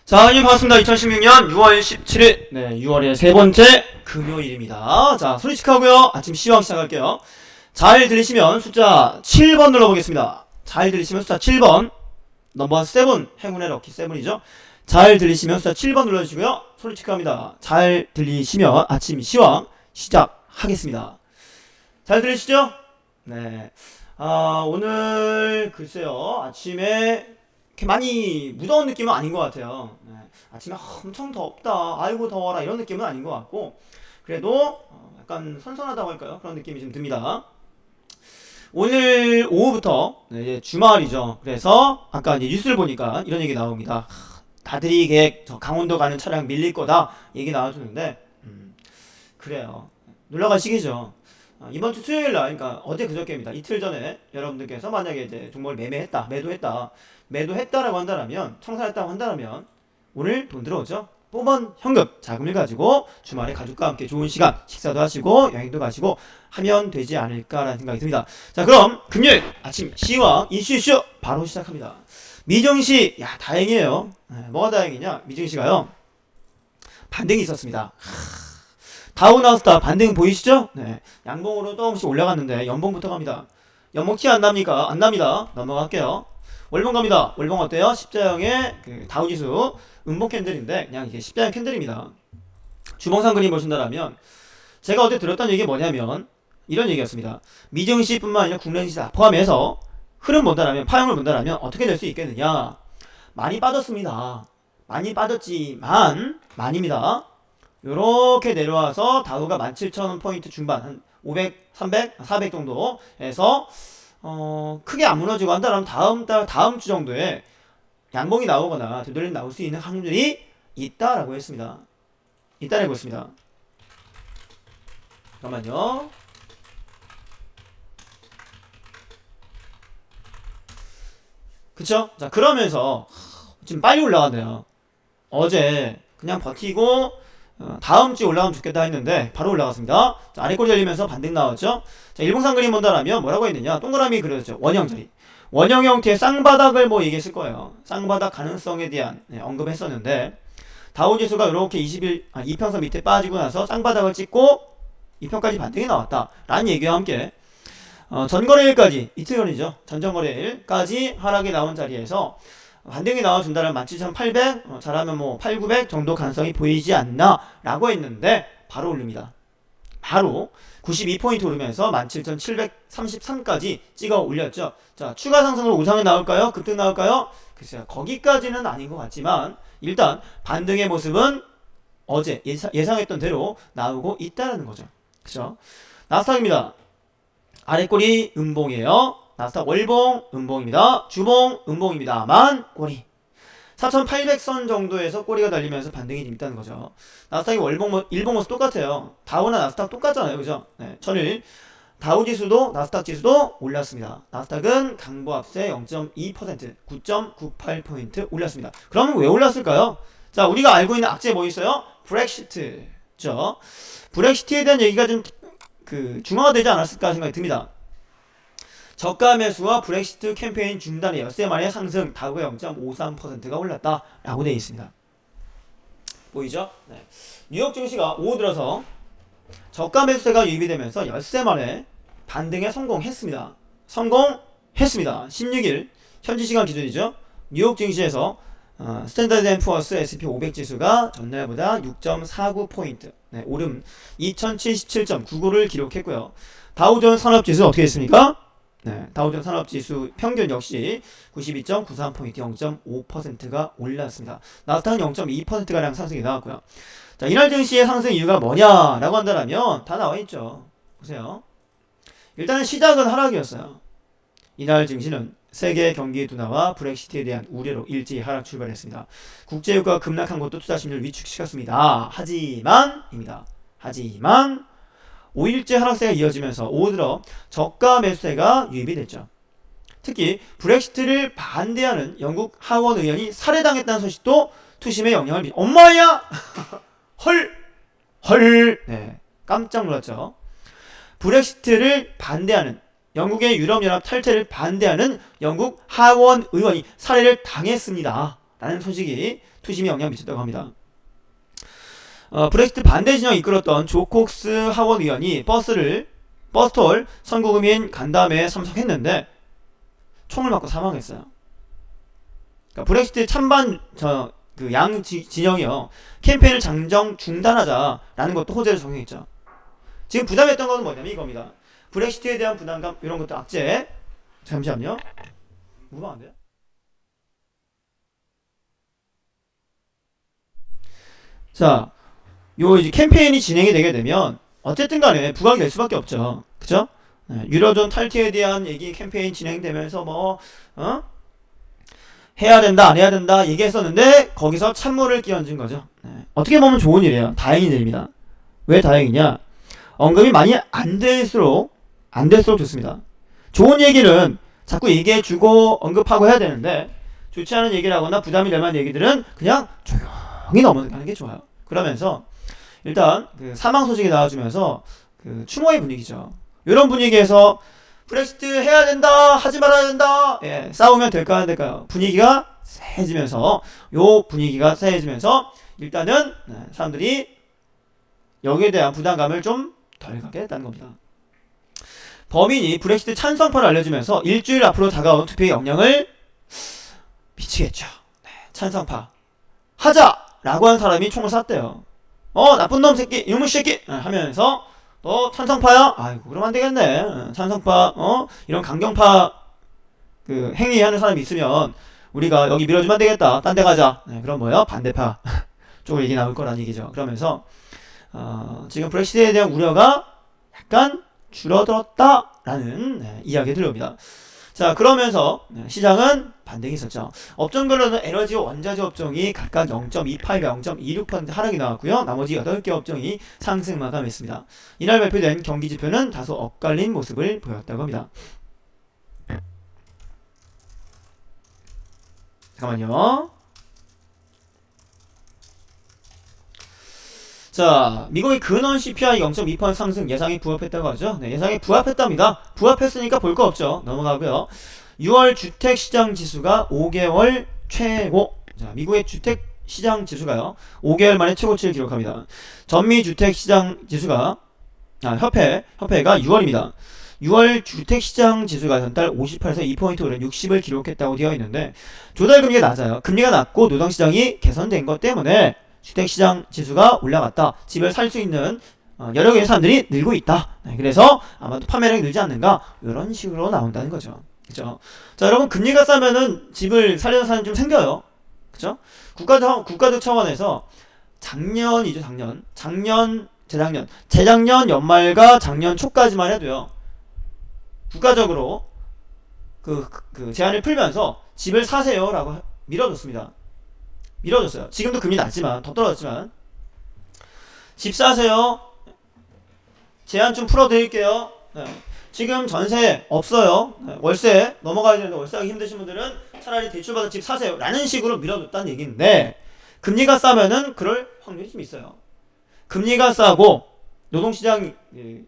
자, 여러분 반갑습니다. 2016년 6월 17일, 6월의 세 번째 금요일입니다. 자, 소리치카고요. 아침 시황 시작할게요. 잘 들리시면 숫자 7번 눌러보겠습니다. 잘 들리시면 숫자 7번, 넘버 7, 행운의 럭키 7이죠. 잘 들리시면 숫자 7번 눌러주시고요. 소리치카입니다. 잘 들리시면 아침 시황 시작하겠습니다. 잘 들리시죠? 네. 오늘 글쎄요, 아침에 이렇게 많이 무더운 느낌은 아닌 것 같아요. 네. 아침에 엄청 덥다, 아이고 더워라 이런 느낌은 아닌 것 같고, 그래도 약간 선선하다고 할까요? 그런 느낌이 좀 듭니다. 오늘 오후부터 이제 주말이죠. 그래서 아까 이제 뉴스를 보니까 이런 얘기 나옵니다. 나들이 계획, 저 강원도 가는 차량 밀릴 거다 얘기 나와주는데, 그래요. 놀러갈 시기죠. 이번 주 수요일 날, 그러니까 어제 그저께입니다. 이틀 전에 여러분들께서 만약에 이제 종목을 매도했다라고 한다면, 청산했다고 한다면 오늘 돈 들어오죠. 뽑은 현금, 자금을 가지고 주말에 가족과 함께 좋은 시간, 식사도 하시고 여행도 가시고 하면 되지 않을까라는 생각이 듭니다. 자, 그럼 금요일 아침 시황 이슈 바로 시작합니다. 미증시, 야 다행이에요. 뭐가 다행이냐? 미증시가요 반등이 있었습니다. 다우 나스닥 반등 보이시죠? 네. 양봉으로 조금씩 올라갔는데 연봉부터 갑니다. 연봉 티 안 납니까? 안 납니다. 넘어갈게요. 월봉 갑니다. 월봉 어때요? 십자형의 그 다우지수 음봉 캔들인데 그냥 이게 십자형 캔들입니다. 주봉상 그림 보신다라면 제가 어제 들었던 얘기 뭐냐면 이런 얘기였습니다. 미증시뿐만 아니라 국내증시 다 포함해서 흐름 본다라면, 파형을 본다라면 어떻게 될 수 있겠느냐? 많이 빠졌습니다. 많이 빠졌지만 많이입니다. 요렇게 내려와서 다우가 17,000포인트 중반, 한 500, 300, 400 정도에서 크게 안 무너지고 한다면 다음 주 정도에 양봉이 나오거나 되돌림 나올 수 있는 확률이 있다라고 했습니다. 있다라고 했습니다. 잠깐만요. 그쵸? 자, 그러면서 지금 빨리 올라간대요. 어제 그냥 버티고 다음 주에 올라가면 좋겠다 했는데 바로 올라갔습니다. 자, 아래 꼬리 열리면서 반등 나왔죠. 자, 일봉상 그림 본다라면 뭐라고 했느냐? 동그라미 그려졌죠. 원형 자리. 원형 형태의 쌍바닥을 뭐 얘기했을 거예요. 쌍바닥 가능성에 대한 언급했었는데 다우지수가 이렇게 2평선 밑에 빠지고 나서 쌍바닥을 찍고 2평까지 반등이 나왔다 라는 얘기와 함께 전거래일까지, 이틀 전이죠. 전전거래일까지 하락이 나온 자리에서 반등이 나와준다면 17,800, 잘하면 뭐 8, 900 정도 가능성이 보이지 않나 라고 했는데 바로 오릅니다. 바로 92포인트 오르면서 17,733까지 찍어 올렸죠. 자, 추가 상승으로 우상이 나올까요? 급등 나올까요? 글쎄요, 거기까지는 아닌 것 같지만 일단 반등의 모습은 어제 예상했던 대로 나오고 있다는 거죠. 그죠? 나스닥입니다. 아래꼬리 음봉이에요. 나스닥 월봉 음봉입니다. 주봉 음봉입니다만 꼬리 4,800선 정도에서 꼬리가 달리면서 반등이 좀 있다는 거죠. 나스닥이 일봉 모습 똑같아요. 다우나 나스닥 똑같잖아요. 그죠? 네, 천일 다우 지수도 나스닥 지수도 올랐습니다. 나스닥은 강보 앞세 0.2%, 9.98포인트 올랐습니다. 그러면 왜 올랐을까요? 자, 우리가 알고 있는 악재 뭐 있어요? 브렉시트죠. 브렉시트에 대한 얘기가 좀 중화되지 않았을까 생각이 듭니다. 저가 매수와 브렉시트 캠페인 중단의 엿새만의 상승, 다우가 0.53%가 올랐다 라고 되어 있습니다. 보이죠? 네. 뉴욕 증시가 오후 들어서 저가 매수세가 유입이 되면서 엿새만에 반등에 성공했습니다. 16일 현지 시간 기준이죠. 뉴욕 증시에서 스탠다드 앤 푸어스 S&P 500 지수가 전날보다 6.49포인트 오름 2077.99를 기록했고요. 다우존 산업지수 어떻게 됐습니까? 네, 다우존 산업지수 평균 역시 92.93포인트 0.5%가 올랐습니다. 나스닥은 0.2%가량 상승이 나왔고요. 자, 이날 증시의 상승 이유가 뭐냐라고 한다면 다 나와있죠. 보세요. 일단은 시작은 하락이었어요. 이날 증시는 세계 경기 둔화와 브렉시트에 대한 우려로 일제히 하락 출발했습니다. 국제유가가 급락한 것도 투자 심리를 위축시켰습니다. 하지만 5일째 하락세가 이어지면서 오후 들어 저가 매수세가 유입이 됐죠. 특히 브렉시트를 반대하는 영국 하원 의원이 살해당했다는 소식도 투심에 영향을 엄마야! 헐! 네, 깜짝 놀랐죠. 브렉시트를 반대하는 영국의 유럽연합 탈퇴를 반대하는 영국 하원 의원이 살해를 당했습니다. 라는 소식이 투심에 영향을 미쳤다고 합니다. 브렉시트 반대 진영을 이끌었던 조 콕스 하원 의원이 버스톨 선거구민 간담회에 참석했는데 총을 맞고 사망했어요. 그러니까 브렉시트 찬반 양 진영이요 캠페인을 잠정 중단하자라는 것도 호재를 적용했죠. 지금 부담했던 것은 뭐냐면 이겁니다. 브렉시트에 대한 부담감 이런 것도 악재. 잠시만요. 뭐가 안 돼요? 자, 요 이제 캠페인이 진행이 되게 되면 어쨌든 간에 부각이 될 수밖에 없죠. 그죠? 유로존 탈퇴에 대한 얘기 캠페인 진행되면서 해야 된다 안 해야 된다 얘기했었는데 거기서 찬물을 끼얹은 거죠. 어떻게 보면 좋은 일이에요. 다행인 일입니다. 왜 다행이냐? 언급이 많이 안 될수록 좋습니다. 좋은 얘기는 자꾸 얘기해주고 언급하고 해야 되는데 좋지 않은 얘기를 하거나 부담이 될 만한 얘기들은 그냥 조용히 넘어가는 게 좋아요. 그러면서 일단 그 사망 소식이 나와주면서 그 추모의 분위기죠. 이런 분위기에서 브렉시트 해야 된다 하지 말아야 된다 싸우면 될까 안 될까요? 분위기가 세해지면서 일단은 사람들이 여기에 대한 부담감을 좀 덜 갖게 됐다는 겁니다. 범인이 브렉시트 찬성파를 알려주면서 일주일 앞으로 다가온 투표에 영향을 미치겠죠. 찬성파 하자라고 한 사람이 총을 쐈대요. 나쁜 놈 새끼 이놈의 새끼 하면서 너 찬성파야? 아이고 그럼 안 되겠네. 찬성파 이런 강경파 그 행위하는 사람이 있으면 우리가 여기 밀어주면 안 되겠다. 딴 데 가자. 그럼 뭐요? 반대파 쪽으로 얘기 나올 거란 얘기죠. 그러면서 지금 브렉시트에 대한 우려가 약간 줄어들었다라는 이야기 들려옵니다. 자, 그러면서 시장은 반등이 있었죠. 업종별로는 에너지와 원자재 업종이 각각 0.28과 0.26% 하락이 나왔고요. 나머지 8개 업종이 상승 마감했습니다. 이날 발표된 경기지표는 다소 엇갈린 모습을 보였다고 합니다. 잠깐만요. 자, 미국의 근원 CPI 0.2% 상승 예상에 부합했다고 하죠. 예상에 부합했답니다. 부합했으니까 볼 거 없죠. 넘어가고요. 6월 주택시장 지수가 5개월 최고. 자, 미국의 주택시장 지수가요. 5개월 만에 최고치를 기록합니다. 전미 주택시장 지수가 협회가 6월입니다. 6월 주택시장 지수가 전달 58에서 2포인트 오른 60을 기록했다고 되어 있는데 조달 금리가 낮아요. 금리가 낮고 노동시장이 개선된 것 때문에 주택시장 지수가 올라갔다. 집을 살 수 있는 여러 개의 사람들이 늘고 있다. 그래서 아마도 판매량이 늘지 않는가 이런 식으로 나온다는 거죠. 그죠? 자, 여러분 금리가 싸면은 집을 살려는 사람이 좀 생겨요. 그죠? 국가적 차원에서 작년이죠. 재작년 연말과 작년 초까지만 해도요. 국가적으로 그 제한을 풀면서 집을 사세요라고 밀어줬습니다. 지금도 금리 낮지만 더 떨어졌지만 집 사세요. 제한 좀 풀어드릴게요. 지금 전세 없어요. 월세 넘어가야 되는데 월세하기 힘드신 분들은 차라리 대출받아 집 사세요. 라는 식으로 밀어줬다는 얘기인데 금리가 싸면은 그럴 확률이 좀 있어요. 금리가 싸고 노동시장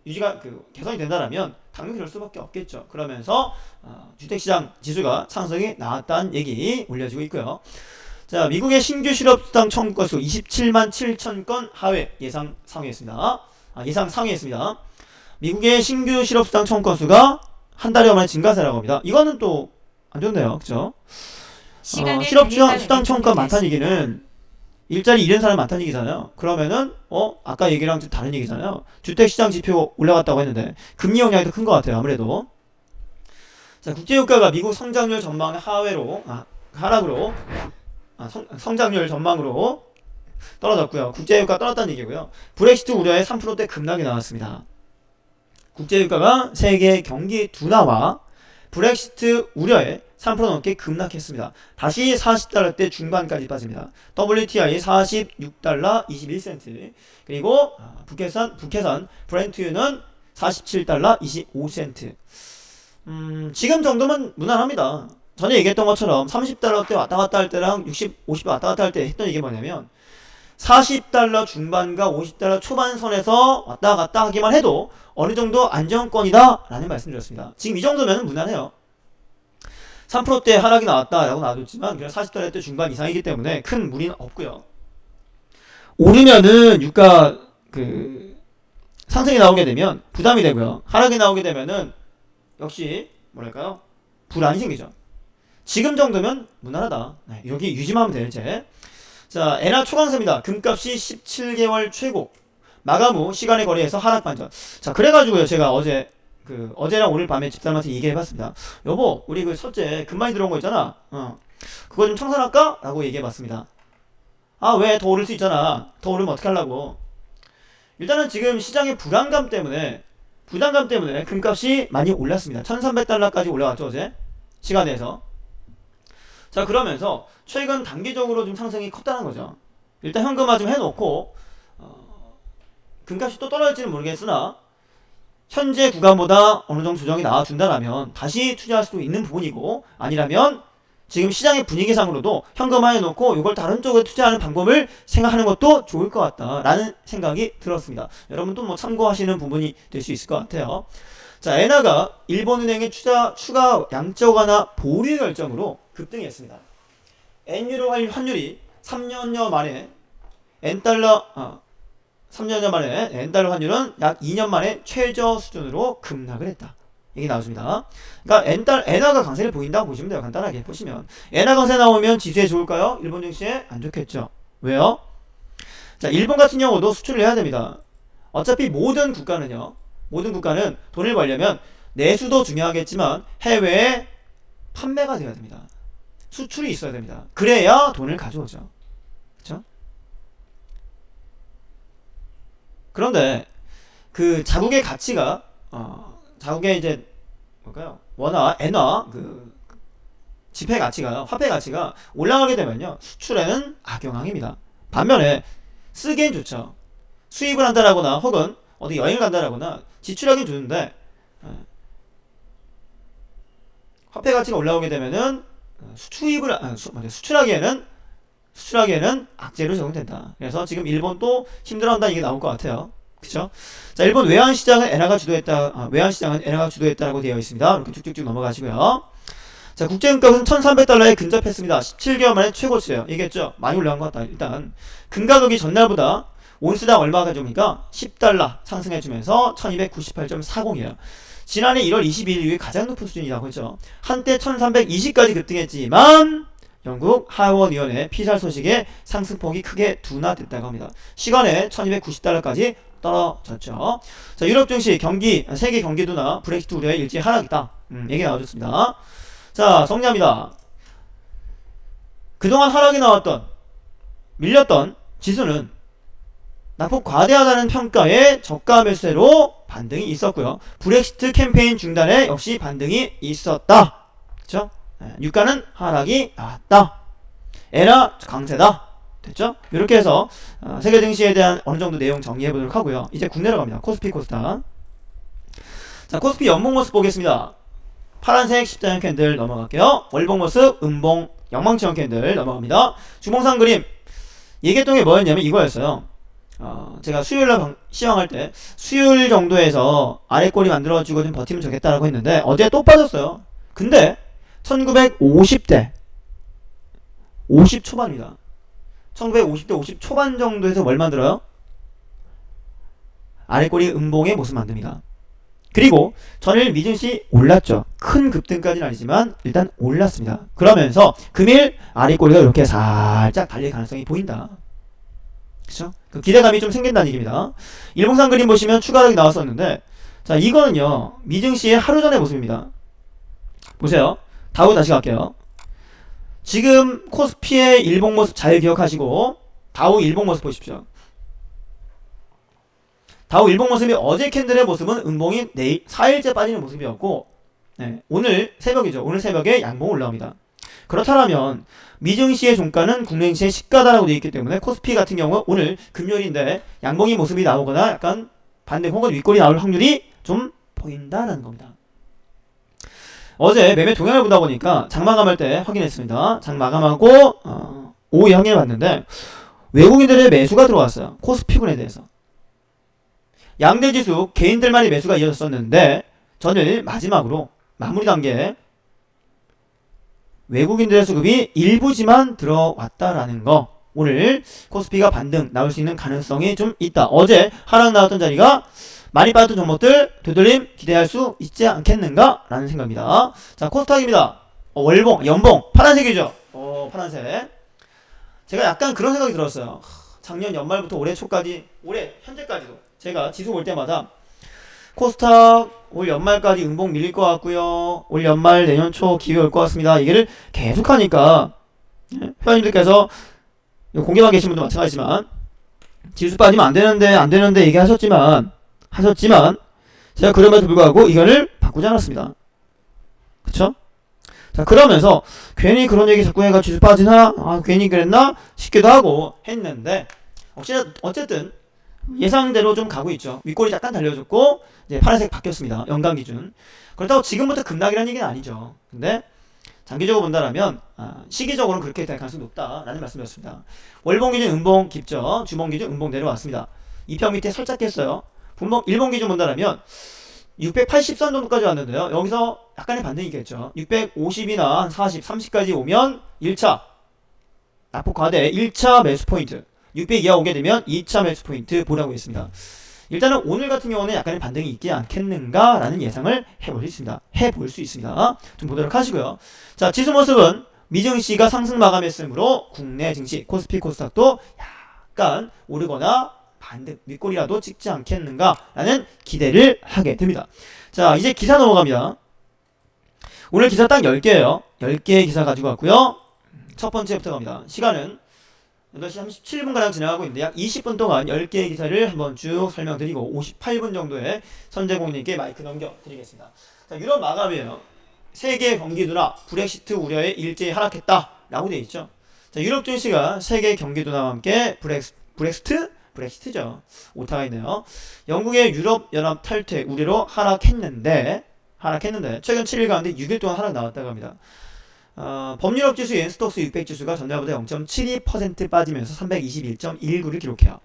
유지가 개선이 된다라면 당연히 그럴 수밖에 없겠죠. 그러면서 주택시장 지수가 상승이 나왔다는 얘기 올려지고 있고요. 자, 미국의 신규 실업수당 청구 건수 27만 7천 건 하회 예상 상회했습니다. 미국의 신규 실업수당 청구 건수가 한 달여 만에 증가세라고 합니다. 이거는 또 안 좋네요. 그죠? 실업수당 청구가 많다는 얘기는 일자리 잃은 사람 많다는 얘기잖아요. 그러면은 아까 얘기랑 좀 다른 얘기잖아요. 주택시장 지표 올라갔다고 했는데 금리 영향이 더 큰 것 같아요. 아무래도. 자, 국제유가가 미국 성장률 전망 하락으로 성장률 전망으로 떨어졌고요. 국제유가 떨어졌다는 얘기고요. 브렉시트 우려에 3%대 급락이 나왔습니다. 국제유가가 세계 경기 둔화와 브렉시트 우려에 3% 넘게 급락했습니다. 다시 40달러대 중반까지 빠집니다. WTI 46달러 21센트 그리고 북해산 브렌트유는 47달러 25센트 지금 정도면 무난합니다. 전에 얘기했던 것처럼 30달러대 왔다 갔다 할 때랑 50대 왔다 갔다 할 때 했던 얘기 뭐냐면 40달러 중반과 50달러 초반선에서 왔다 갔다 하기만 해도 어느 정도 안정권이다 라는 말씀드렸습니다. 지금 이 정도면 무난해요. 3%대 하락이 나왔다라고 놔뒀지만 그냥 40달러대 중반 이상이기 때문에 큰 무리는 없고요. 오르면은 유가 상승이 나오게 되면 부담이 되고요. 하락이 나오게 되면은 역시 뭐랄까요? 불안이 생기죠. 지금 정도면 무난하다. 네, 여기 유지만 하면 돼요, 이제. 자, 엔화 초강세입니다. 금값이 17개월 최고. 마감 후 시간의 거래에서 하락 반전. 자, 그래가지고요, 제가 어제랑 오늘 밤에 집사람한테 얘기해봤습니다. 여보, 우리 첫째 금 많이 들어온 거 있잖아. 그거 좀 청산할까? 라고 얘기해봤습니다. 아, 왜? 더 오를 수 있잖아. 더 오르면 어떡하려고. 일단은 지금 시장의 불안감 때문에 금값이 많이 올랐습니다. 1300달러까지 올라왔죠, 어제? 시간에서. 자, 그러면서 최근 단기적으로 좀 상승이 컸다는 거죠. 일단 현금화 좀 해놓고 금값이 또 떨어질지는 모르겠으나 현재 구간보다 어느 정도 조정이 나와준다라면 다시 투자할 수도 있는 부분이고, 아니라면 지금 시장의 분위기상으로도 현금화 해놓고 이걸 다른 쪽에 투자하는 방법을 생각하는 것도 좋을 것 같다라는 생각이 들었습니다. 여러분도 뭐 참고하시는 부분이 될 수 있을 것 같아요. 자, 엔화가 일본은행의 추가 양적 완화 보류 결정으로 급등했습니다. 엔유로 환율이 3년여 만에 엔달러 환율은 약 2년 만에 최저 수준으로 급락을 했다. 이게 나와줍니다. 그러니까 엔화가 강세를 보인다고 보시면 돼요. 간단하게 보시면 엔화 강세 나오면 지수에 좋을까요? 일본 증시에 안 좋겠죠. 왜요? 자, 일본 같은 경우도 수출을 해야 됩니다. 어차피 모든 국가는 돈을 벌려면 내수도 중요하겠지만 해외에 판매가 돼야 됩니다. 수출이 있어야 됩니다. 그래야 돈을 가져오죠. 그렇죠? 그런데 그 자국의 가치가 자국의 이제 엔화 지폐 가치가, 화폐 가치가 올라가게 되면요, 수출에는 악영향입니다. 반면에 쓰기엔 좋죠. 수입을 한다라거나 혹은 어디 여행을 간다라거나 지출하긴 좋은데 화폐 가치가 올라오게 되면은 수출하기에는 악재로 적용된다. 그래서 지금 일본도 힘들어한다, 이게 나올 것 같아요. 그쵸? 자, 일본 외환시장은 엔화가 주도했다라고 되어 있습니다. 이렇게 쭉쭉쭉 넘어가시고요. 자, 국제금값은 1300달러에 근접했습니다. 17개월 만에 최고치예요. 얘기했죠? 많이 올라간 것 같다. 일단 금가격이 전날보다 온스당 얼마 가져오니까 10달러 상승해주면서 1298.40이에요. 지난해 1월 22일 이후에 가장 높은 수준이라고 했죠. 한때 1320까지 급등했지만 영국 하원위원회 피살 소식에 상승폭이 크게 둔화됐다고 합니다. 시간에 1290달러까지 떨어졌죠. 자, 유럽 증시 세계 경기 둔화, 브렉시트 우려에 일시 하락이다. 얘기 나와줬습니다. 자, 정리합니다. 그동안 하락이 밀렸던 지수는 낙폭 과대하다는 평가에 저가 매수세로 반등이 있었고요. 브렉시트 캠페인 중단에 역시 반등이 있었다. 그쵸? 유가는 하락이 나왔다. 엔화 강세다. 됐죠? 이렇게 해서 세계 증시에 대한 어느 정도 내용 정리해 보도록 하고요. 이제 국내로 갑니다. 코스피 코스닥. 자, 코스피 연봉 모습 보겠습니다. 파란색 십자형 캔들 넘어갈게요. 월봉 모습 음봉 영망치형 캔들 넘어갑니다. 주봉상 그림 얘기했던 게 뭐였냐면 이거였어요. 제가 수요일날 시황할 때 수요일 정도에서 아래 꼬리 만들어주고 좀 버티면 좋겠다라고 했는데 어제 또 빠졌어요. 근데 1950대 50 초반입니다. 1950대 50 초반 정도에서 뭘 만들어요? 아래 꼬리 음봉의 모습 만듭니다. 그리고 전일 미증시 올랐죠. 큰 급등까지는 아니지만 일단 올랐습니다. 그러면서 금일 아래 꼬리가 이렇게 살짝 달릴 가능성이 보인다. 그쵸? 그 기대감이 좀 생긴다는 얘기입니다. 일봉상 그림 보시면 추가락이 나왔었는데, 자, 이거는요, 미증시의 하루 전의 모습입니다. 보세요. 다우 다시 갈게요. 지금 코스피의 일봉 모습 잘 기억하시고, 다우 일봉 모습 보십시오. 다우 일봉 모습이 어제 캔들의 모습은 음봉이 4일째 빠지는 모습이었고, 네, 오늘 새벽이죠. 오늘 새벽에 양봉 올라옵니다. 그렇다면 미증시의 종가는 국내증시의 시가다라고 되어 있기 때문에 코스피 같은 경우 오늘 금요일인데 양봉이 모습이 나오거나 약간 반대 혹은 윗골이 나올 확률이 좀 보인다라는 겁니다. 어제 매매 동향을 보다 보니까 장 마감할 때 확인했습니다. 장 마감하고 오후에 확인해봤는데 외국인들의 매수가 들어왔어요. 코스피군에 대해서. 양대지수 개인들만의 매수가 이어졌었는데 전일 마지막으로 마무리 단계에 외국인들의 수급이 일부지만 들어왔다라는 거. 오늘 코스피가 반등 나올 수 있는 가능성이 좀 있다. 어제 하락 나왔던 자리가 많이 빠졌던 종목들 되돌림 기대할 수 있지 않겠는가? 라는 생각입니다. 자, 코스닥입니다. 월봉, 연봉, 파란색이죠? 파란색. 제가 약간 그런 생각이 들었어요. 작년 연말부터 올해 초까지, 올해 현재까지도 제가 지수 볼 때마다 코스닥 올 연말까지 음봉 밀릴 것 같고요. 올 연말 내년 초 기회 올 것 같습니다. 얘기를 계속 하니까 회원님들께서 공개만 계신 분도 마찬가지지만 지수 빠지면 안 되는데 얘기하셨지만 제가 그럼에도 불구하고 의견을 바꾸지 않았습니다. 그쵸? 자, 그러면서 괜히 그런 얘기 자꾸 해가 지수 빠지나? 괜히 그랬나? 싶기도 하고 했는데 어쨌든 예상대로 좀 가고 있죠. 윗골이 약간 달려줬고 이제 파란색 바뀌었습니다. 연간 기준. 그렇다고 지금부터 급락이라는 얘기는 아니죠. 근데 장기적으로 본다라면 시기적으로는 그렇게 될 가능성이 높다라는 말씀이었습니다. 월봉 기준 음봉 깊죠. 주봉 기준 음봉 내려왔습니다. 2평 밑에 살짝 깼어요. 분봉 1봉 기준 본다라면 680선 정도까지 왔는데요. 여기서 약간의 반등이 있겠죠. 650이나 한 40, 30까지 오면 1차 낙폭 과대 1차 매수 포인트, 600 이하 오게 되면 2차 매수 포인트 보라고 있습니다. 일단은 오늘 같은 경우는 약간의 반등이 있지 않겠는가 라는 예상을 해볼 수 있습니다. 좀 보도록 하시고요. 자, 지수 모습은 미증시가 상승 마감했으므로 국내 증시 코스피 코스닥도 약간 오르거나 반등 윗골이라도 찍지 않겠는가 라는 기대를 하게 됩니다. 자, 이제 기사 넘어갑니다. 오늘 기사 딱 10개예요 10개의 기사 가지고 왔고요. 첫 번째부터 갑니다. 시간은 8시 37분가량 진행하고 있는데 약 20분 동안 10개의 기사를 한번 쭉 설명드리고 58분 정도에 선재공님께 마이크 넘겨드리겠습니다. 자, 유럽 마감이에요. 세계 경기 둔화, 브렉시트 우려에 일제히 하락했다 라고 되어 있죠. 자, 유럽 증시가 세계 경기 둔화와 함께 브렉시트죠. 오타가 있네요. 영국의 유럽연합 탈퇴 우려로 하락했는데 최근 7일 가운데 6일 동안 하락 나왔다고 합니다. 범유럽 지수인 스톡스 600 지수가 전날보다 0.72% 빠지면서 321.19를 기록해요.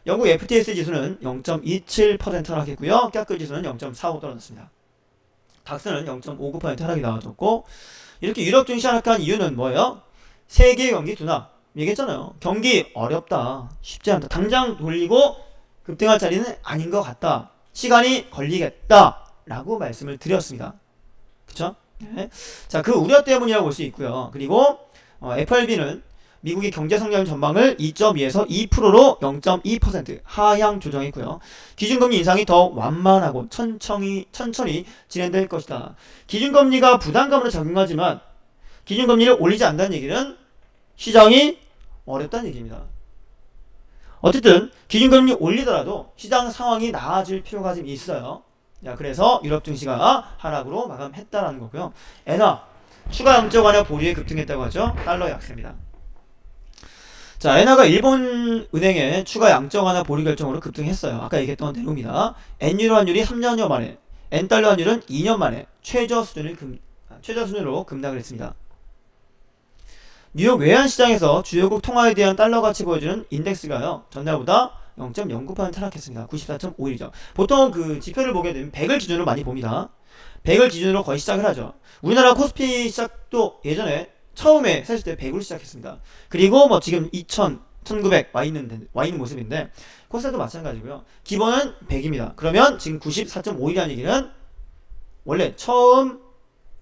영국 FTSE 지수는 0.27% 하락했고요. 깍글 지수는 0.45 떨어졌습니다. 닥스는 0.59% 하락이 나와줬고, 이렇게 유럽 증시 하락한 이유는 뭐예요? 세계 경기 둔화. 얘기했잖아요. 경기 어렵다. 쉽지 않다. 당장 돌리고 급등할 자리는 아닌 것 같다. 시간이 걸리겠다. 라고 말씀을 드렸습니다. 그쵸? 네. 자, 그 우려 때문이라고 볼 수 있고요. 그리고 FRB는 미국의 경제 성장 전망을 2.2에서 2%로 0.2% 하향 조정했고요. 기준금리 인상이 더 완만하고 천천히 진행될 것이다. 기준금리가 부담감으로 작용하지만 기준금리를 올리지 않는다는 얘기는 시장이 어렵다는 얘기입니다. 어쨌든 기준금리 올리더라도 시장 상황이 나아질 필요가 좀 있어요. 자, 그래서 유럽 증시가 하락으로 마감했다라는 거고요. 엔화 추가 양적 완화 보류에 급등했다고 하죠. 달러 약세입니다. 자, 엔화가 일본 은행의 추가 양적 완화 보류 결정으로 급등했어요. 아까 얘기했던 내용입니다. 엔유로 환율이 3년여 만에, 엔달러 환율은 2년 만에 최저 수준으로 급락을 했습니다. 뉴욕 외환시장에서 주요국 통화에 대한 달러 가치 보여주는 인덱스가요, 전날보다 0.09% 하락했습니다. 94.51이죠. 보통 그 지표를 보게 되면 100을 기준으로 많이 봅니다. 100을 기준으로 거의 시작을 하죠. 우리나라 코스피 시작도 예전에 처음에 했을 때 100으로 시작했습니다. 그리고 뭐 지금 1900 와 있는 모습인데 코스닥도 마찬가지고요. 기본은 100입니다. 그러면 지금 94.51이라는 얘기는 원래 처음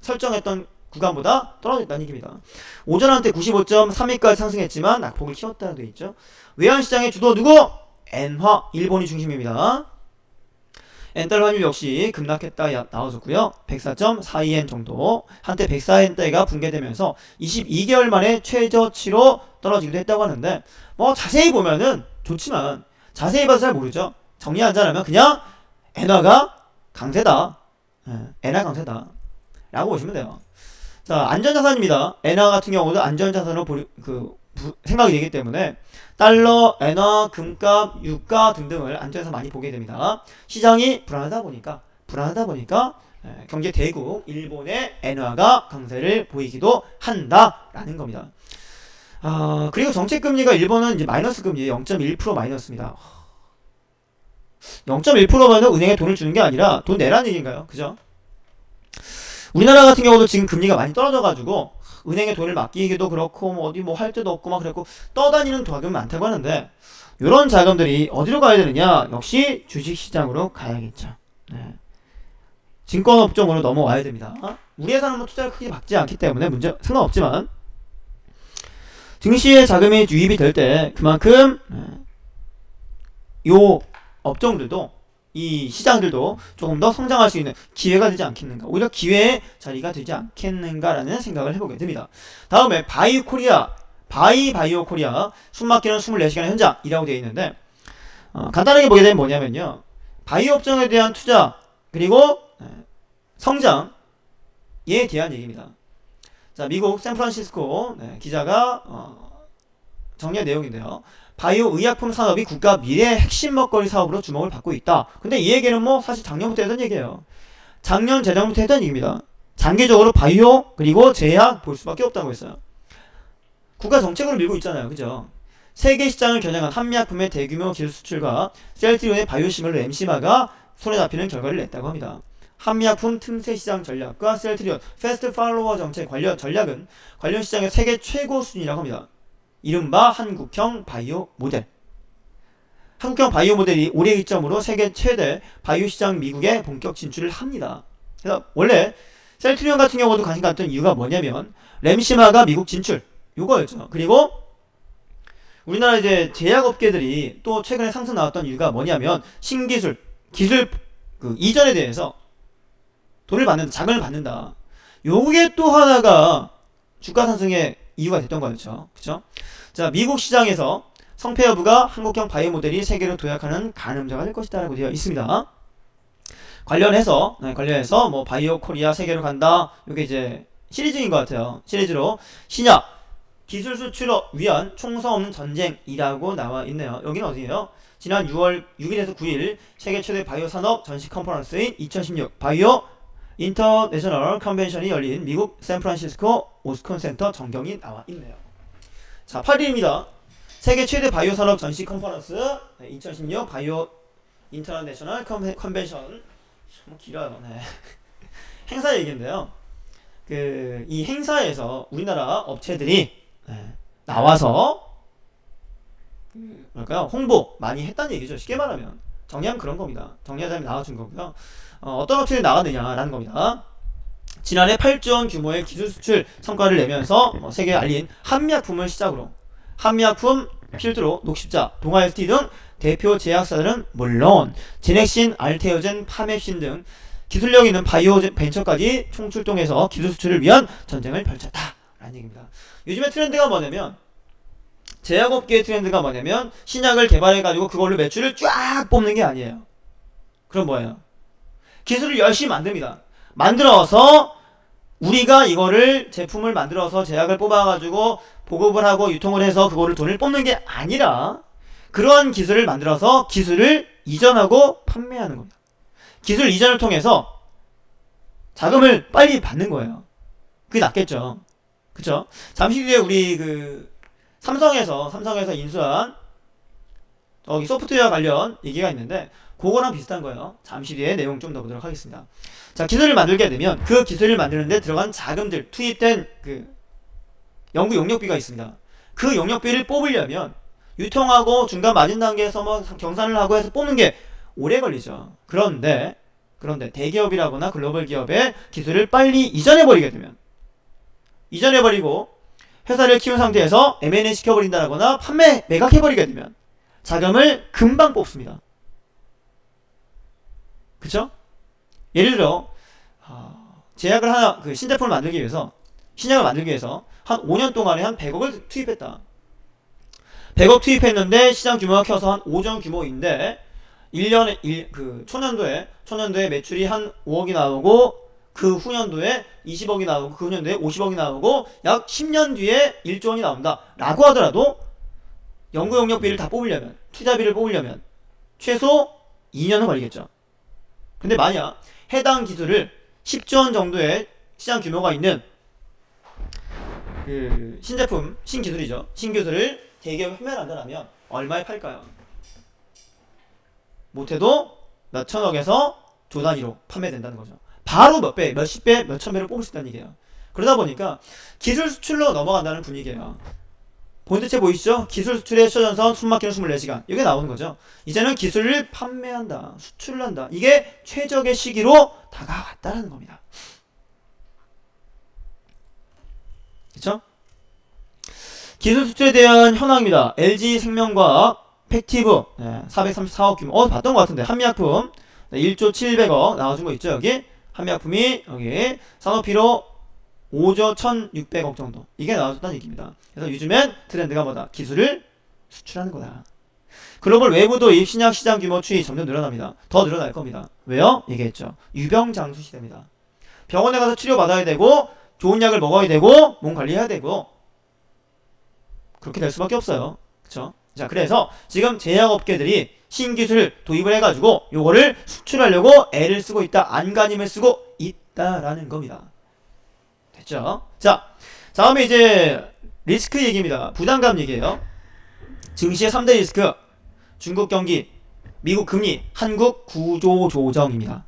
설정했던 구간보다 떨어졌다는 얘기입니다. 오전 한때 95.32까지 상승했지만 낙폭을 키웠다고 되어 있죠. 외환시장의 주도 누구? 엔화, 일본이 중심입니다. 엔달러 환율 역시 급락했다 나와줬고요. 104.42엔 정도. 한때 104엔대가 붕괴되면서 22개월 만에 최저치로 떨어지기도 했다고 하는데, 뭐 자세히 보면은 좋지만 자세히 봐서 잘 모르죠. 정리하자면 그냥 엔화가 강세다. 엔화 강세다 라고 보시면 돼요. 자, 안전자산입니다. 엔화 같은 경우도 안전자산으로 생각이 되기 때문에 달러, 엔화, 금값, 유가 등등을 안전자산 많이 보게 됩니다. 시장이 불안하다 보니까 경제 대국 일본의 엔화가 강세를 보이기도 한다라는 겁니다. 그리고 정책금리가 일본은 이제 마이너스 금리에 0.1% 마이너스입니다. 0.1%면 은행에 돈을 주는 게 아니라 돈 내라는 얘기인가요? 그죠? 우리나라 같은 경우도 지금 금리가 많이 떨어져가지고 은행에 돈을 맡기기도 그렇고 뭐 어디 뭐 할 데도 없고 막 그랬고 떠다니는 자금이 많다고 하는데 이런 자금들이 어디로 가야 되느냐? 역시 주식시장으로 가야겠죠. 네. 증권업종으로 넘어와야 됩니다. 우리 회사는 뭐 투자를 크게 받지 않기 때문에 문제 상관없지만 증시에 자금이 유입이 될 때 그만큼 요 업종들도 이 시장들도 조금 더 성장할 수 있는 기회가 되지 않겠는가, 오히려 기회의 자리가 되지 않겠는가라는 생각을 해보게 됩니다. 다음에 바이오 코리아 숨막히는 24시간의 현장이라고 되어 있는데 간단하게 보게 되면 뭐냐면요, 바이오 업종에 대한 투자 그리고 성장에 대한 얘기입니다. 자, 미국 샌프란시스코 기자가 정리한 내용인데요. 바이오 의약품 산업이 국가 미래의 핵심 먹거리 사업으로 주목을 받고 있다. 근데 이 얘기는 뭐 사실 작년부터 했던 얘기예요. 작년 재작년부터 했던 얘기입니다. 장기적으로 바이오 그리고 제약 볼 수밖에 없다고 했어요. 국가 정책으로 밀고 있잖아요. 그죠? 세계 시장을 겨냥한 한미약품의 대규모 기술 수출과 셀트리온의 바이오시밀러 엠시마가 손에 잡히는 결과를 냈다고 합니다. 한미약품 틈새 시장 전략과 셀트리온 패스트 팔로워 정책 관련 전략은 관련 시장의 세계 최고 수준이라고 합니다. 이른바 한국형 바이오 모델. 한국형 바이오 모델이 올해 기점으로 세계 최대 바이오 시장 미국에 본격 진출을 합니다. 그래서 원래 셀트리온 같은 경우도 관심 갖던 이유가 뭐냐면 램시마가 미국 진출 요거였죠. 그리고 우리나라 이제 제약업계들이 또 최근에 상승 나왔던 이유가 뭐냐면 신기술, 기술 그 이전에 대해서 돈을 받는다, 자금을 받는다. 요게 또 하나가 주가 상승의 이유가 됐던 거였죠. 그쵸? 자, 미국 시장에서 성패 여부가 한국형 바이오 모델이 세계로 도약하는 가늠자가 될 것이다 라고 되어 있습니다. 관련해서 뭐 바이오 코리아 세계로 간다. 요게 이제 시리즈인 것 같아요. 시리즈로 신약 기술 수출을 위한 총성 없는 전쟁이라고 나와 있네요. 여기는 어디예요? 지난 6월 6일에서 9일 세계 최대 바이오 산업 전시 컨퍼런스인 2016 바이오 인터내셔널 컨벤션이 열린 미국 샌프란시스코 오스콘 센터 전경이 나와 있네요. 자, 8일입니다. 세계 최대 바이오 산업 전시 컨퍼런스 2016 바이오 인터내셔널 컨벤션. 좀 길어요. 네. 행사 얘기인데요. 이 행사에서 우리나라 업체들이 나와서 뭐랄까요? 홍보 많이 했다는 얘기죠. 쉽게 말하면 정리하면 그런 겁니다. 정리하자면 나와준 거고요. 어떤 업체들이 나갔느냐라는 겁니다. 지난해 8조 원 규모의 기술 수출 성과를 내면서 세계에 알린 한미약품을 시작으로 한미약품 필두로 녹십자, 동아에스티 등 대표 제약사들은 물론 제넥신, 알테오젠, 파맵신 등 기술력 있는 바이오 벤처까지 총출동해서 기술 수출을 위한 전쟁을 펼쳤다라는 얘기입니다. 요즘에 트렌드가 뭐냐면 제약업계의 트렌드가 뭐냐면 신약을 개발해가지고 그걸로 매출을 쫙 뽑는 게 아니에요. 그럼 뭐예요? 기술을 열심히 만듭니다. 만들어서 우리가 이거를 제품을 만들어서 제약을 뽑아가지고 보급을 하고 유통을 해서 그거를 돈을 뽑는 게 아니라 그러한 기술을 만들어서 기술을 이전하고 판매하는 겁니다. 기술 이전을 통해서 자금을 빨리 받는 거예요. 그게 낫겠죠. 그쵸? 잠시 뒤에 우리 삼성에서 인수한 소프트웨어 관련 얘기가 있는데 그거랑 비슷한 거예요. 잠시 뒤에 내용 좀 더 보도록 하겠습니다. 자, 기술을 만들게 되면 그 기술을 만드는데 들어간 자금들, 투입된 연구 용역비가 있습니다. 그 용역비를 뽑으려면 유통하고 중간 마진 단계에서 뭐 경산을 하고 해서 뽑는 게 오래 걸리죠. 그런데 대기업이라거나 글로벌 기업의 기술을 빨리 이전해버리고 회사를 키운 상태에서 M&A 시켜버린다거나 판매 매각해버리게 되면 자금을 금방 뽑습니다. 그쵸? 예를 들어 제약을 하나 신제품을 만들기 위해서 신약을 만들기 위해서 한 5년 동안에 한 100억을 투입했다. 100억 투입했는데 시장 규모가 커서 한 5조 규모인데 1년에 초년도에 매출이 한 5억이 나오고 그 후년도에 20억이 나오고 그 후년도에 50억이 나오고 약 10년 뒤에 1조 원이 나온다 라고 하더라도 연구 용역비를 다 뽑으려면, 투자비를 뽑으려면 최소 2년은 걸리겠죠. 근데 만약 해당 기술을 10조 원 정도의 시장 규모가 있는 신제품, 신기술이죠. 신기술을 대기업에 판매를 한다면 얼마에 팔까요? 못해도 몇천억에서 조 단위로 판매된다는 거죠. 바로 몇 배, 몇십 배, 몇천 배를 뽑을 수 있다는 얘기예요. 그러다 보니까 기술 수출로 넘어간다는 분위기예요. 본대체 보이시죠? 기술 수출의 최전선 숨막히는 24시간. 이게 나오는 거죠. 이제는 기술을 판매한다. 수출을 한다. 이게 최적의 시기로 다가왔다는 겁니다. 그쵸? 기술 수출에 대한 현황입니다. LG생명과학 팩티브 434억 규모. 봤던 것 같은데. 한미약품 1조 700억 나와준 거 있죠. 여기 한미약품이 여기 산업비로 5조 1600억 정도. 이게 나와줬다는 얘기입니다. 그래서 요즘엔 트렌드가 뭐다? 기술을 수출하는 거다. 글로벌 외부 도입 신약 시장 규모 추이 점점 늘어납니다. 더 늘어날 겁니다. 왜요? 얘기했죠. 유병장수 시대입니다. 병원에 가서 치료받아야 되고 좋은 약을 먹어야 되고 몸 관리해야 되고 그렇게 될 수밖에 없어요. 그쵸? 자, 그래서 지금 제약업계들이 신기술 도입을 해가지고 요거를 수출하려고 애를 쓰고 있다. 안간힘을 쓰고 있다라는 겁니다. 됐죠? 자, 다음에 이제 리스크 얘기입니다. 부담감 얘기예요. 증시의 3대 리스크. 중국 경기, 미국 금리, 한국 구조 조정입니다.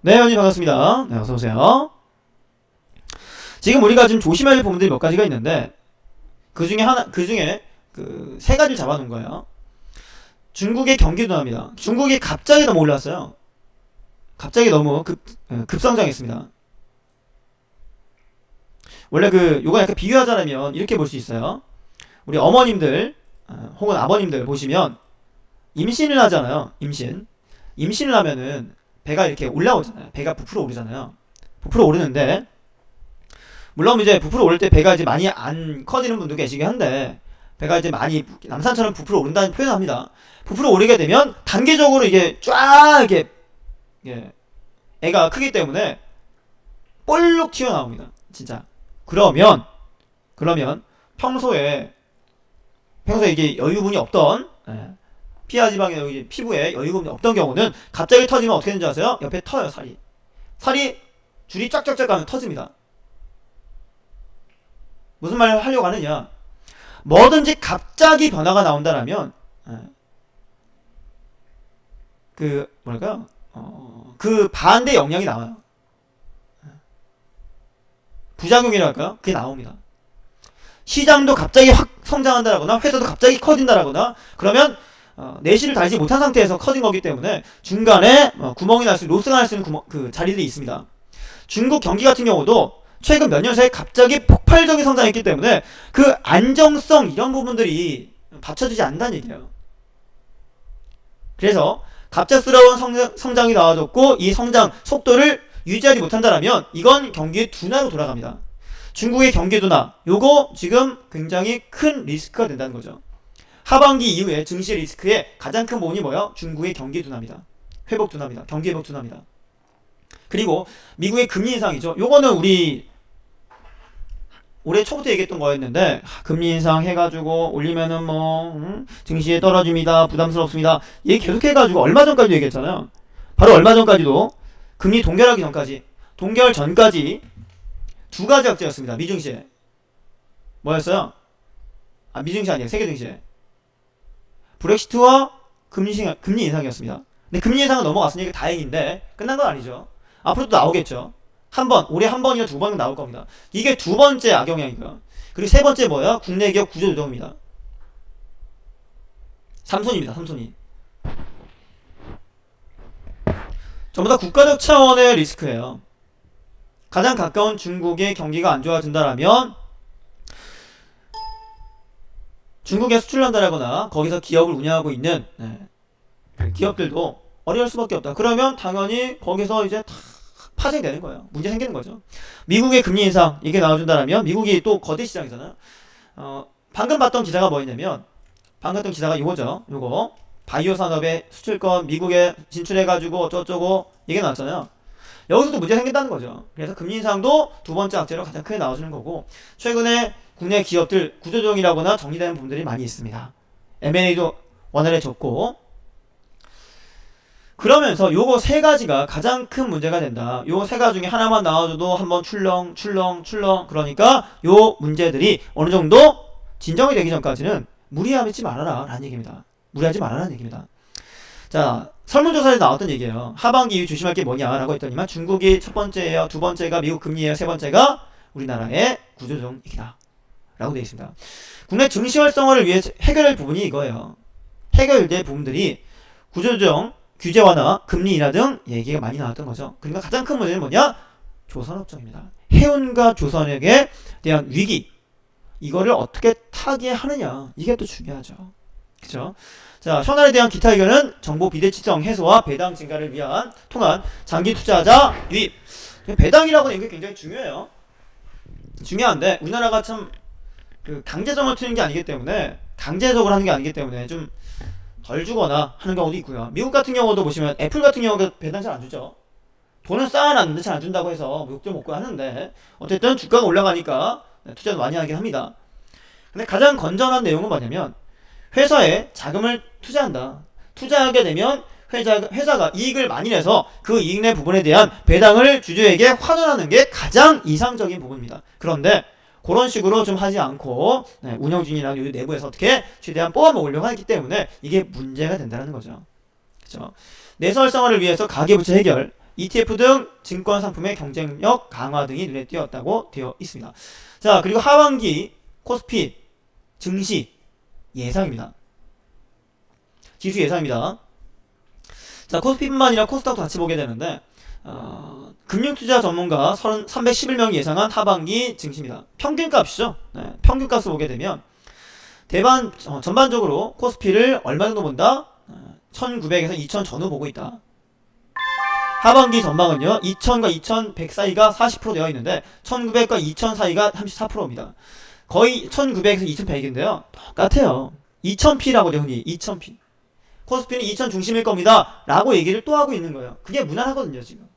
네, 회원님 반갑습니다. 네, 어서오세요. 지금 우리가 지금 조심해야 할 부분들이 몇 가지가 있는데 그 중에 그 세 가지를 잡아놓은 거예요. 중국의 경기 둔화입니다. 중국이 갑자기 너무 올랐어요. 갑자기 너무 급성장했습니다. 원래 요거 약간 비유하자면 이렇게 볼 수 있어요. 우리 어머님들 혹은 아버님들 보시면 임신을 하잖아요. 임신을 하면은 배가 이렇게 올라오잖아요. 배가 부풀어 오르잖아요. 부풀어 오르는데 물론 이제 부풀어 오를 때 배가 이제 많이 안 커지는 분도 계시긴 한데 배가 이제 많이 남산처럼 부풀어 오른다는 표현을 합니다. 부풀어 오르게 되면 단계적으로 이게 쫙 이렇게 애가 크기 때문에 볼록 튀어나옵니다. 진짜. 그러면 평소에 이게 여유분이 없던 피하 지방의 여기 피부에 여유분이 없던 경우는 갑자기 터지면 어떻게 되는지 아세요? 옆에 터요. 살이 줄이 쫙쫙쫙 가면 터집니다. 무슨 말을 하려고 하느냐? 뭐든지 갑자기 변화가 나온다라면 그 반대 영향이 나와요. 부작용이랄까요? 그게 나옵니다. 시장도 갑자기 확 성장한다라거나 회사도 갑자기 커진다라거나 그러면 내실을 달지 못한 상태에서 커진 거기 때문에 중간에 구멍이 날 수 있는 로스가 날 수 있는 그 자리들이 있습니다. 중국 경기 같은 경우도 최근 몇 년 사이에 갑자기 폭발적인 성장했기 때문에 그 안정성 이런 부분들이 받쳐주지 않는다는 얘기예요. 그래서 갑작스러운 성장이 나와줬고 이 성장 속도를 유지하지 못한다라면 이건 경기의 둔화로 돌아갑니다. 중국의 경기 둔화 요거 지금 굉장히 큰 리스크가 된다는 거죠. 하반기 이후에 증시 리스크의 가장 큰 부분이 뭐예요? 중국의 경기 둔화입니다. 회복 둔화입니다. 경기 회복 둔화입니다. 그리고 미국의 금리 인상이죠. 요거는 우리 올해 초부터 얘기했던 거였는데 금리 인상 해가지고 올리면은 증시에 떨어집니다. 부담스럽습니다. 얘기 계속 해가지고 얼마 전까지도 얘기했잖아요. 바로 얼마 전까지도 금리 동결하기 전까지 동결 전까지 두 가지 악재였습니다. 미증시에 뭐였어요? 미증시 아니에요. 세계 증시에 브렉시트와 금리 인상이었습니다. 근데 금리 인상은 넘어갔으니 다행인데 끝난 건 아니죠. 앞으로도 나오겠죠. 올해 한 번이나 두 번은 나올 겁니다. 이게 두 번째 악영향이고요. 그리고 세 번째 뭐야? 국내 기업 구조조정입니다. 삼손입니다. 삼손이. 전부 다 국가적 차원의 리스크예요. 가장 가까운 중국의 경기가 안 좋아진다라면 중국에 수출을 한다거나 거기서 기업을 운영하고 있는 기업들도 어려울 수밖에 없다. 그러면 당연히 거기서 이제 다 파생되는 거예요. 문제 생기는 거죠. 미국의 금리 인상 이게 나와준다라면 미국이 또 거대 시장이잖아요. 방금 봤던 기사가 뭐였냐면 방금 봤던 기사가 이거죠. 요거 바이오 산업의 수출권 미국에 진출해가지고 어쩌고 이게 나왔잖아요. 여기서도 문제 생긴다는 거죠. 그래서 금리 인상도 두 번째 악재로 가장 크게 나와주는 거고 최근에 국내 기업들 구조조정이라거나 정리되는 부분들이 많이 있습니다. M&A도 원활해졌고 그러면서 요거 세 가지가 가장 큰 문제가 된다. 요 세 가지 중에 하나만 나와줘도 한번 출렁 그러니까 요 문제들이 어느 정도 진정이 되기 전까지는 무리하지 말아라 라는 얘기입니다. 무리하지 말아라는 얘기입니다. 자, 설문조사에서 나왔던 얘기예요. 하반기 이후 조심할 게 뭐냐라고 했더니만 중국이 첫 번째예요. 두 번째가 미국 금리예요. 세 번째가 우리나라의 구조조정이다 라고 되어 있습니다. 국내 증시 활성화를 위해 해결할 부분이 이거예요. 해결될 부분들이 구조조정, 규제 완화, 금리 인하 등 얘기가 많이 나왔던 거죠. 그러니까 가장 큰 문제는 뭐냐? 조선업종입니다. 해운과 조선역에 대한 위기, 이거를 어떻게 타개하느냐, 이게 또 중요하죠. 그쵸? 자, 현안에 대한 기타 의견은 정보 비대칭성 해소와 배당 증가를 위한 통한 장기 투자자 유입. 배당이라고 하는 게 굉장히 중요해요. 중요한데 우리나라가 참 강제성을 트는 게 아니기 때문에, 강제적으로 하는 게 아니기 때문에 좀 덜 주거나 하는 경우도 있고요. 미국 같은 경우도 보시면 애플 같은 경우가 배당 잘 안 주죠. 돈은 쌓아놨는데 잘 안 준다고 해서 욕도 먹고 하는데, 어쨌든 주가가 올라가니까 투자도 많이 하긴 합니다. 근데 가장 건전한 내용은 뭐냐면, 회사에 자금을 투자한다. 투자하게 되면 회사가 이익을 많이 내서 그 이익 내 부분에 대한 배당을 주주에게 환원하는 게 가장 이상적인 부분입니다. 그런데 그런 식으로 좀 하지 않고 운영진이나 내부에서 어떻게 최대한 뽑아먹으려고 하기 때문에 이게 문제가 된다는 거죠. 그렇죠? 내수 활성화를 위해서 가계부채 해결, ETF 등 증권 상품의 경쟁력 강화 등이 눈에 띄었다고 되어 있습니다. 자, 그리고 하반기 코스피 증시 예상입니다. 지수 예상입니다. 자, 코스피뿐만 아니라 코스닥도 같이 보게 되는데, 금융투자 전문가 311명이 예상한 하반기 증시입니다. 평균값이죠. 네, 평균값을 보게 되면 전반적으로 코스피를 얼마 정도 본다? 1900에서 2000 전후 보고 있다. 하반기 전망은요, 2000과 2100 사이가 40% 되어 있는데 1900과 2000 사이가 34%입니다. 거의 1900에서 2100인데요. 똑같아요. 2000P라고 돼요, 흔히. 2000P. 코스피는 2000 중심일 겁니다. 라고 얘기를 또 하고 있는 거예요. 그게 무난하거든요, 지금.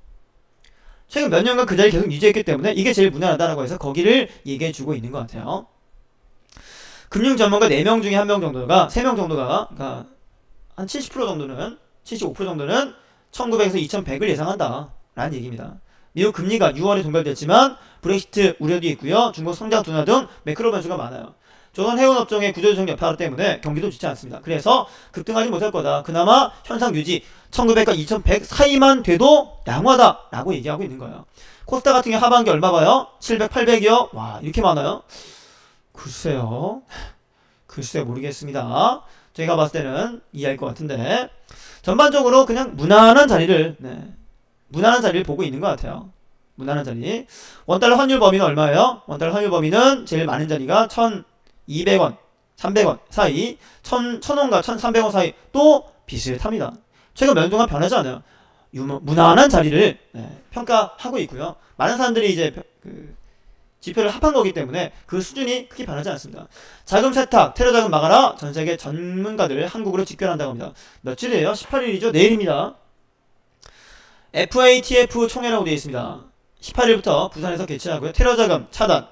최근 몇 년간 그 자리를 계속 유지했기 때문에 이게 제일 무난하다라고 해서 거기를 얘기해주고 있는 것 같아요. 금융 전문가 4명 중에 1명 정도가, 3명 정도가, 그러니까 한 70% 정도는, 75% 정도는 1900에서 2100을 예상한다 라는 얘기입니다. 미국 금리가 6월에 동결됐지만 브렉시트 우려도 있고요. 중국 성장 둔화 등 매크로 변수가 많아요. 조선 해운업종의 구조조정 여파 때문에 경기도 좋지 않습니다. 그래서 급등하지 못할 거다. 그나마 현상 유지 1900과 2100 사이만 돼도 양호하다 라고 얘기하고 있는 거예요. 코스닥 같은 게 하반기 얼마 봐요? 700, 800이요? 와, 이렇게 많아요? 글쎄요. 글쎄 모르겠습니다. 제가 봤을 때는 이해할 것 같은데, 전반적으로 그냥 무난한 자리를 보고 있는 것 같아요. 무난한 자리. 원달러 환율 범위는 얼마예요? 원달러 환율 범위는 제일 많은 자리가 1200원, 300원 사이, 1000원과 1300원 사이 또 비슷합니다. 최근 몇 년 동안 변하지 않아요. 무난한 자리를 평가하고 있고요. 많은 사람들이 이제 지표를 합한 거기 때문에 그 수준이 크게 변하지 않습니다. 자금 세탁, 테러 자금 막아라. 전 세계 전문가들 한국으로 직결한다고 합니다. 며칠이에요? 18일이죠. 내일입니다. FATF 총회라고 되어 있습니다. 18일부터 부산에서 개최하고요. 테러 자금 차단,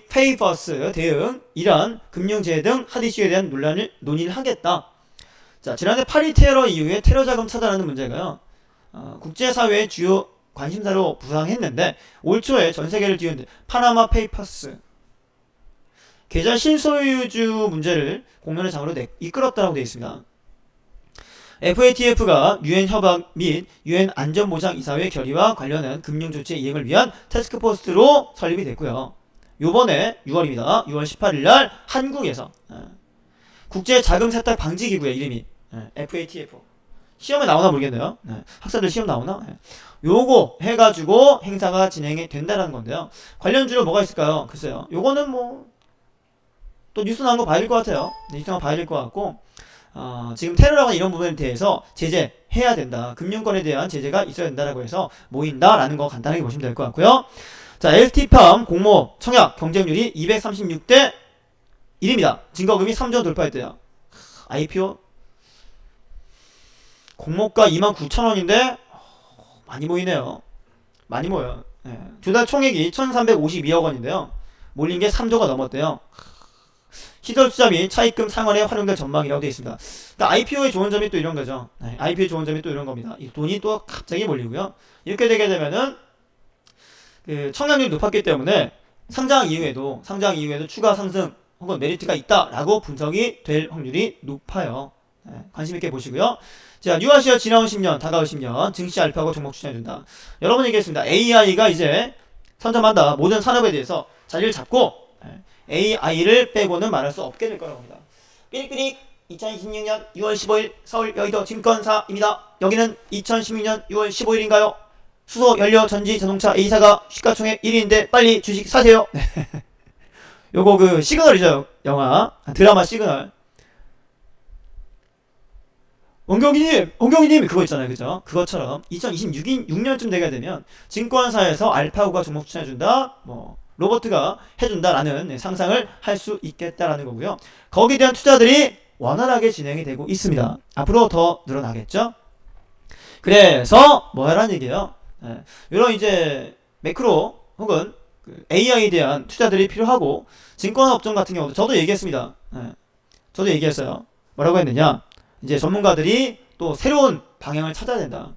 페이퍼스 대응, 이란 금융재해 등 핫 이슈에 대한 논의를 하겠다. 자, 지난해 파리 테러 이후에 테러 자금 차단하는 문제가요, 국제사회의 주요 관심사로 부상했는데, 올 초에 전 세계를 뒤흔든 파나마 페이퍼스 계좌 실소유주 문제를 공론의 장으로 이끌었다고 되어 있습니다. FATF가 유엔 협약 및 유엔 안전보장이사회 결의와 관련한 금융조치 이행을 위한 태스크포스로 설립이 됐고요. 요번에 6월입니다. 6월 18일날 한국에서 국제자금세탁 방지기구의 이름이 FATF. 시험에 나오나 모르겠네요. 학생들 시험 나오나? 요거 해가지고 행사가 진행이 된다는 건데요. 관련주로 뭐가 있을까요? 글쎄요. 요거는 뭐 또 뉴스 나온 거 봐야 될 것 같아요. 뉴스 나온 거 봐야 될 것 같고, 지금 테러라는 이런 부분에 대해서 제재해야 된다. 금융권에 대한 제재가 있어야 된다라고 해서 모인다라는 거 간단하게 보시면 될 것 같고요. 자, ST팜 공모 청약 경쟁률이 236대 1입니다. 증거금이 3조 돌파했대요. IPO 공모가 29,000원인데 많이 모이네요. 많이 모여요. 두달 총액이 1,352억 원인데요. 몰린 게 3조가 넘었대요. 시설 투자 및 차입금 상환에 활용될 전망이라고 되어 있습니다. 그러니까 IPO의 좋은 점이 또 이런 거죠. IPO의 좋은 점이 또 이런 겁니다. 이 돈이 또 갑자기 몰리고요. 이렇게 되게 되면은 청약률이 높았기 때문에 상장 이후에도 추가 상승 혹은 메리트가 있다라고 분석이 될 확률이 높아요. 관심 있게 보시고요. 자, 뉴아시아 지나온 10년, 다가올 10년 증시 알파고 종목 추천해준다. 여러 번 얘기했습니다. AI가 이제 선점한다. 모든 산업에 대해서 자리를 잡고 AI를 빼고는 말할 수 없게 될 거라고 합니다. 삐릭삐릭 2026년 6월 15일 서울 여의도 증권사입니다. 여기는 2016년 6월 15일인가요? 수소 연료 전지 자동차 A사가 시가총액 1위인데 빨리 주식 사세요. 요거 그 시그널이죠. 영화 드라마 시그널. 원경이님 그거 있잖아요, 그죠? 그것처럼 2026년쯤 되게 되면 증권사에서 알파고가 종목 추천해준다, 뭐 로버트가 해준다라는 상상을 할 수 있겠다라는 거고요. 거기에 대한 투자들이 원활하게 진행이 되고 있습니다. 앞으로 더 늘어나겠죠? 그래서 뭐라는 얘기예요? 이런 이제 매크로 혹은 그 AI에 대한 투자들이 필요하고 증권업종 같은 경우도 저도 얘기했습니다. 저도 얘기했어요. 뭐라고 했느냐? 이제 전문가들이 또 새로운 방향을 찾아야 된다.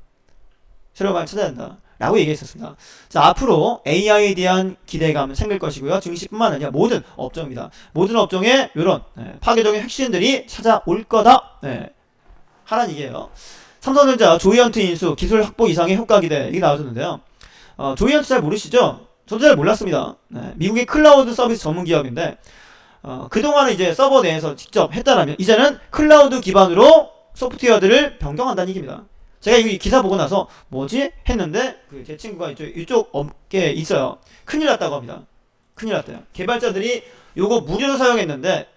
새로운 방향을 찾아야 된다. 라고 얘기했었습니다. 자, 앞으로 AI에 대한 기대감 생길 것이고요. 증시뿐만 아니라 모든 업종입니다. 모든 업종에 이런 파괴적인 핵심들이 찾아올 거다. 하라는 얘기예요. 삼성전자 조이언트 인수 기술 확보 이상의 효과 기대 이게 나와줬는데요. 조이언트 잘 모르시죠? 저도 잘 몰랐습니다. 미국의 클라우드 서비스 전문 기업인데 그동안은 이제 서버 내에서 직접 했다라면 이제는 클라우드 기반으로 소프트웨어들을 변경한다는 얘기입니다. 제가 이 기사 보고 나서 뭐지? 했는데 그 제 친구가 이쪽 업계에 있어요. 큰일 났다고 합니다. 큰일 났대요. 개발자들이 요거 무료로 사용했는데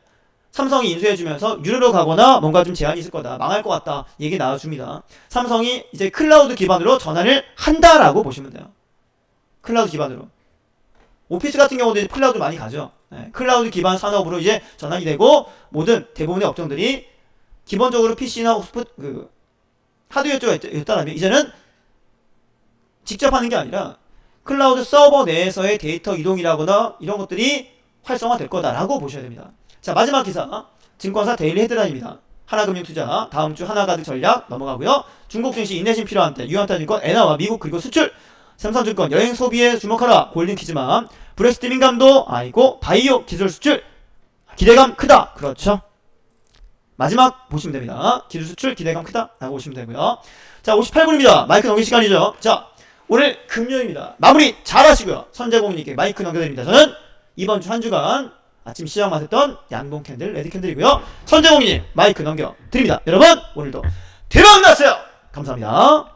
삼성이 인수해주면서 유료로 가거나 뭔가 좀 제한이 있을 거다. 망할 것 같다. 얘기 나와줍니다. 삼성이 이제 클라우드 기반으로 전환을 한다라고 보시면 돼요. 클라우드 기반으로. 오피스 같은 경우도 클라우드 많이 가죠. 클라우드 기반 산업으로 이제 전환이 되고 모든 대부분의 업종들이 기본적으로 PC나 하드웨어 쪽에 있다라면 이제는 직접 하는 게 아니라 클라우드 서버 내에서의 데이터 이동이라거나 이런 것들이 활성화될 거다라고 보셔야 됩니다. 자, 마지막 기사 증권사 데일리 헤드라인입니다. 하나금융투자 다음 주 하나가득 전략 넘어가고요. 중국 증시 인내심 필요한 때 유한타증권 엔화와 미국 그리고 수출 삼성증권 여행 소비에 주목하라 골든키즈만 브렉시트 민감도 아이고 바이오 기술 수출 기대감 크다. 그렇죠. 마지막 보시면 됩니다. 기술 수출 기대감 크다 라고 보시면 되고요. 자, 58분입니다. 마이크 넘길 시간이죠. 자, 오늘 금요일입니다. 마무리 잘 하시고요. 선재공님께 마이크 넘겨드립니다. 저는 이번 주 한 주간 아침 시작 맞았던 양봉 캔들 레드 캔들이고요. 선재공님 마이크 넘겨드립니다. 여러분 오늘도 대박 났어요. 감사합니다.